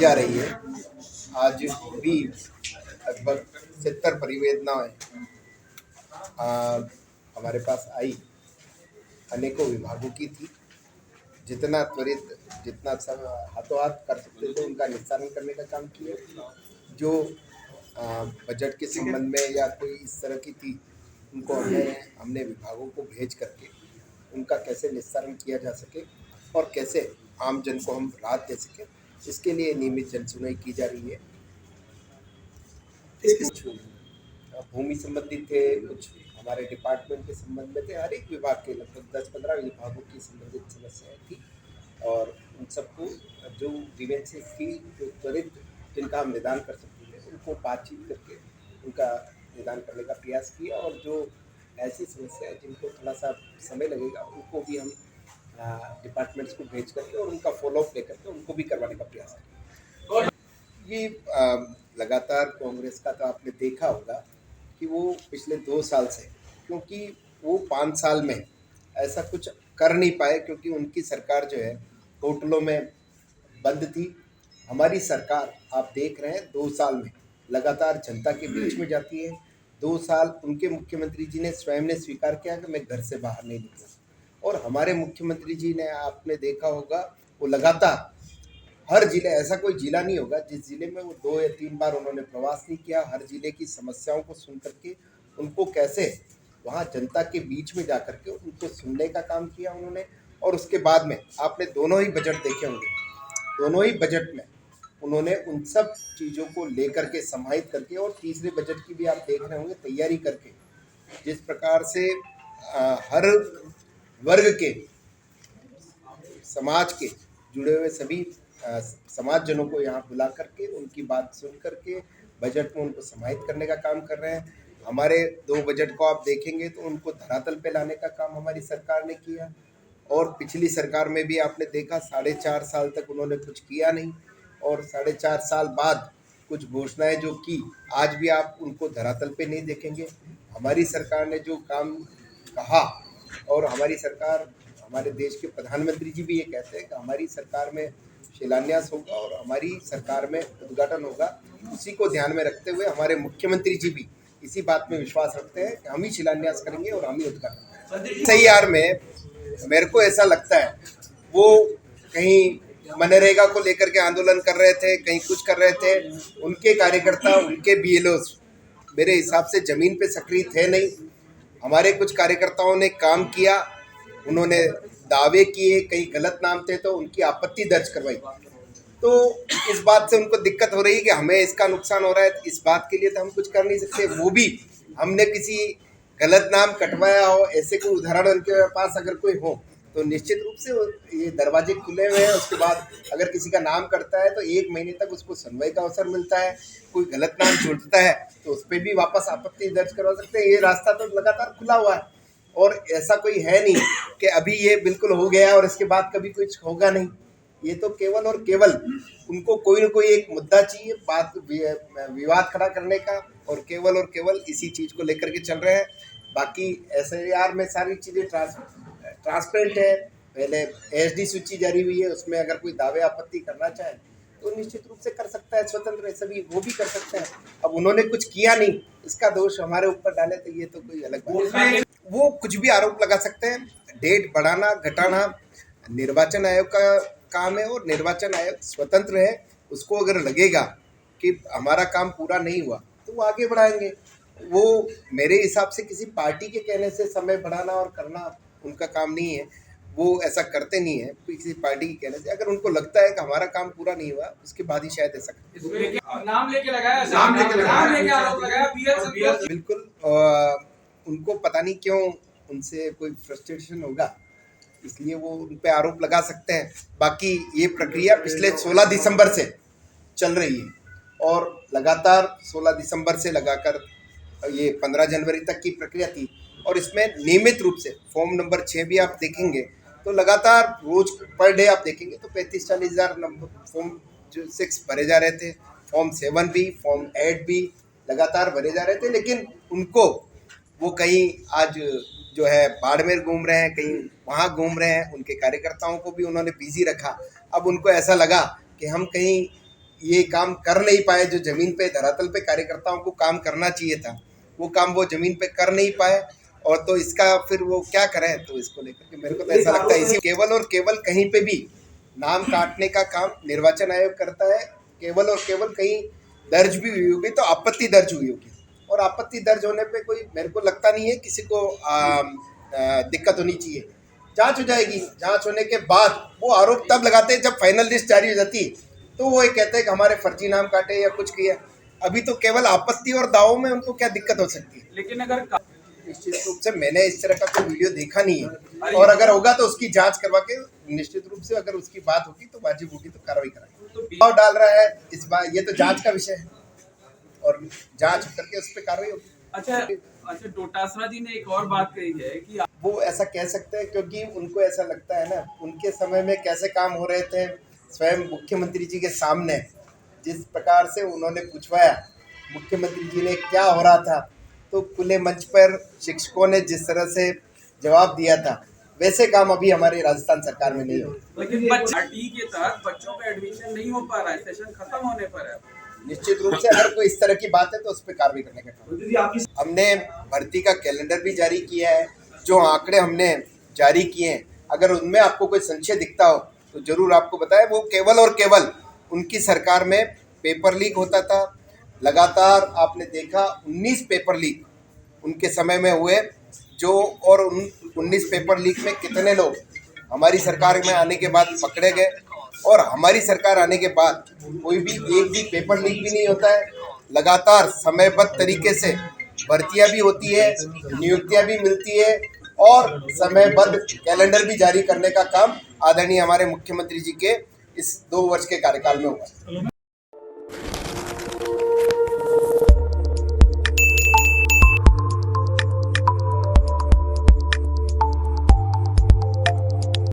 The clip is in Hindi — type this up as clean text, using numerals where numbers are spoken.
जा रही है। आज भी लगभग 70 परिवेदनाएं हमारे पास आई, अनेकों विभागों की थी। जितना त्वरित, जितना सब हाथों हाथ कर सकते थे उनका निस्तारण करने का काम किया। जो बजट के संबंध में या कोई इस तरह की थी, उनको हमने विभागों को भेज करके उनका कैसे निस्तारण किया जा सके और कैसे आम जन को हम राहत दे सके, इसके लिए नियमित जन सुनवाई की जा रही है। भूमि संबंधी थे, कुछ हमारे डिपार्टमेंट के संबंध में थे, हर एक विभाग के लगभग 10-15 विभागों की संबंधित समस्याएं थी और उन सबको जो ग्रीवेंसेस थी, जो त्वरित जिनका हम निदान कर सकते थे, उनको बातचीत करके उनका निदान करने का प्रयास किया। और जो ऐसी समस्याएं जिनको थोड़ा सा समय लगेगा, उनको भी हम डिपार्टमेंट्स को भेज करके और उनका फॉलोअप लेकर के उनको भी करवाने का प्रयास करें। ये लगातार कांग्रेस का तो आपने देखा होगा कि वो पिछले 2 साल से, क्योंकि वो 5 साल में ऐसा कुछ कर नहीं पाए, क्योंकि उनकी सरकार जो है होटलों में बंद थी। हमारी सरकार आप देख रहे हैं 2 साल में लगातार जनता के बीच में जाती है। 2 साल उनके मुख्यमंत्री जी ने स्वयं ने स्वीकार किया कि मैं घर से बाहर नहीं निकला, और हमारे मुख्यमंत्री जी ने, आपने देखा होगा, वो लगातार हर जिले, ऐसा कोई जिला नहीं होगा जिस जिले में वो 2 या 3 बार उन्होंने प्रवास नहीं किया। हर जिले की समस्याओं को सुन करके उनको कैसे वहाँ जनता के बीच में जा करके उनको सुनने का काम किया उन्होंने। और उसके बाद में आपने दोनों ही बजट देखे होंगे, दोनों ही बजट में उन्होंने उन सब चीज़ों को लेकर के समाहित करके, और तीसरे बजट की भी आप देख रहे होंगे तैयारी करके, जिस प्रकार से हर वर्ग के, समाज के जुड़े हुए सभी समाजजनों को यहाँ बुला करके उनकी बात सुन करके बजट में उनको समाहित करने का काम कर रहे हैं। हमारे 2 बजट को आप देखेंगे तो उनको धरातल पे लाने का काम हमारी सरकार ने किया। और पिछली सरकार में भी आपने देखा 4.5 साल तक उन्होंने कुछ किया नहीं, और 4.5 साल बाद कुछ घोषणाएं जो की, आज भी आप उनको धरातल पे नहीं देखेंगे। हमारी सरकार ने जो काम कहा, और हमारी सरकार, हमारे देश के प्रधानमंत्री जी भी ये कहते हैं कि हमारी सरकार में शिलान्यास होगा और हमारी सरकार में उद्घाटन होगा, उसी को ध्यान में रखते हुए हमारे मुख्यमंत्री जी भी इसी बात में विश्वास रखते हैं कि हम ही शिलान्यास करेंगे और हम ही उद्घाटन करेंगे। SIR में मेरे को ऐसा लगता है वो कहीं मनरेगा को लेकर के आंदोलन कर रहे थे, कहीं कुछ कर रहे थे। उनके कार्यकर्ता, उनके BLOs मेरे हिसाब से ज़मीन पे सक्रिय थे नहीं। हमारे कुछ कार्यकर्ताओं ने काम किया, उन्होंने दावे किए, कहीं गलत नाम थे तो उनकी आपत्ति दर्ज करवाई। तो इस बात से उनको दिक्कत हो रही है कि हमें इसका नुकसान हो रहा है, इस बात के लिए तो हम कुछ कर नहीं सकते। वो भी हमने किसी गलत नाम कटवाया हो, ऐसे कोई उदाहरण उनके पास अगर कोई हो तो निश्चित रूप से ये दरवाजे खुले हुए हैं। उसके बाद अगर किसी का नाम कटता है तो 1 महीने तक उसको सुनवाई का अवसर मिलता है। कोई गलत नाम जुड़ता है तो उस पर भी वापस आपत्ति दर्ज करवा सकते हैं। ये रास्ता तो लगातार खुला हुआ है, और ऐसा कोई है नहीं कि अभी ये बिल्कुल हो गया और इसके बाद कभी कुछ होगा नहीं। ये तो केवल और केवल उनको कोई न कोई एक मुद्दा चाहिए, बात विवाद खड़ा करने का, और केवल इसी चीज़ को लेकर के चल रहे हैं। बाकी SIR में सारी चीज़ें ट्रांसपेरेंट है। पहले SD सूची जारी हुई है, उसमें अगर कोई दावे आपत्ति करना चाहे तो निश्चित रूप से कर सकता है, स्वतंत्र है, सभी वो भी कर सकते हैं। अब उन्होंने कुछ किया नहीं, इसका दोष हमारे ऊपर डाले तो ये तो कोई अलग बात है। वो कुछ भी आरोप लगा सकते हैं। डेट बढ़ाना घटाना निर्वाचन आयोग का काम है, और निर्वाचन आयोग स्वतंत्र है। उसको अगर लगेगा कि हमारा काम पूरा नहीं हुआ तो वो आगे बढ़ाएंगे। वो मेरे हिसाब से किसी पार्टी के कहने से समय बढ़ाना और करना उनका काम नहीं है, वो ऐसा करते नहीं है किसी पार्टी के कहने से। अगर उनको लगता है कि हमारा काम पूरा नहीं हुआ, उसके बाद ही शायद ऐसा नाम लेके आरोप लगाया। बिल्कुल उनको पता नहीं क्यों उनसे कोई फ्रस्ट्रेशन होगा, इसलिए वो उन पे आरोप लगा सकते हैं। बाकी ये प्रक्रिया पिछले 16 दिसंबर से चल रही है, और लगातार 16 दिसंबर से लगाकर ये 15 जनवरी तक की प्रक्रिया थी। और इसमें नियमित रूप से फॉर्म नंबर 6 भी आप देखेंगे तो लगातार रोज पर डे आप देखेंगे तो 35-40 हज़ार फॉर्म जो 6 भरे जा रहे थे। फॉर्म 7 भी, फॉर्म 8 भी लगातार भरे जा रहे थे, लेकिन उनको वो कहीं आज जो है बाड़मेर घूम रहे हैं, कहीं वहाँ घूम रहे हैं। उनके कार्यकर्ताओं को भी उन्होंने बिजी रखा। अब उनको ऐसा लगा कि हम कहीं ये काम कर नहीं पाए, जो जमीन पे धरातल पे कार्यकर्ताओं को काम करना चाहिए था वो काम वो जमीन पे कर नहीं पाए, और तो इसका फिर वो क्या करें। तो इसको लेकर के मेरे को तो ऐसा लगता है इसी केवल और केवल कहीं पे भी नाम काटने का काम निर्वाचन आयोग करता है। केवल और केवल कहीं दर्ज भी हुई होगी तो आपत्ति दर्ज हुई होगी, और आपत्ति दर्ज होने पे कोई मेरे को लगता नहीं है किसी को दिक्कत होनी चाहिए। जांच हो जाएगी, जांच होने के बाद वो आरोप तब लगाते हैं जब फाइनल लिस्ट जारी हो जाती है, तो वो ये कहते हैं कि हमारे फर्जी नाम काटे या कुछ किया। अभी तो केवल आपत्ति और दावों में उनको क्या दिक्कत हो सकती है। लेकिन अगर निश्चित रूप से मैंने इस तरह का कोई वीडियो देखा नहीं है, और अगर होगा तो उसकी जांच करवा के निश्चित रूप से अगर उसकी बात होगी तो वाजिब होगी तो कार्रवाई कराएंगे। तो दबाव डाल रहा है इस बार, ये तो जांच का विषय है और जांच करके उस पर कार्रवाई होगी। अच्छा, डोटासरा जी ने एक और बात कही है कि वो ऐसा कह सकते हैं क्योंकि उनको ऐसा लगता है ना, उनके समय में कैसे काम हो रहे थे, स्वयं मुख्यमंत्री जी के सामने जिस प्रकार से उन्होंने पूछवाया मुख्यमंत्री जी ने क्या हो रहा था, तो खुले मंच पर शिक्षकों ने जिस तरह से जवाब दिया था वैसे काम अभी हमारी राजस्थान सरकार में नहीं हो। लेकिन पार्टी के तहत बच्चों का एडमिशन नहीं हो पा रहा है, सेशन खत्म होने पर है। निश्चित रूप से अगर कोई इस तरह की बात है तो उस पर कार्रवाई करने का काम। हमने भर्ती का कैलेंडर भी जारी किया है, जो आंकड़े हमने जारी किए हैं अगर उनमें आपको कोई संशय दिखता हो तो जरूर आपको बताएं। वो केवल और केवल उनकी सरकार में पेपर लीक होता था, लगातार आपने देखा 19 पेपर लीक उनके समय में हुए, जो और उन 19 पेपर लीक में कितने लोग हमारी सरकार में आने के बाद पकड़े गए, और हमारी सरकार आने के बाद कोई भी एक भी पेपर लीक भी नहीं होता है। लगातार समयबद्ध तरीके से भर्तियां भी होती है, नियुक्तियां भी मिलती है, और समयबद्ध कैलेंडर भी जारी करने का काम आदरणीय हमारे मुख्यमंत्री जी के इस 2 वर्ष के कार्यकाल में हुआ।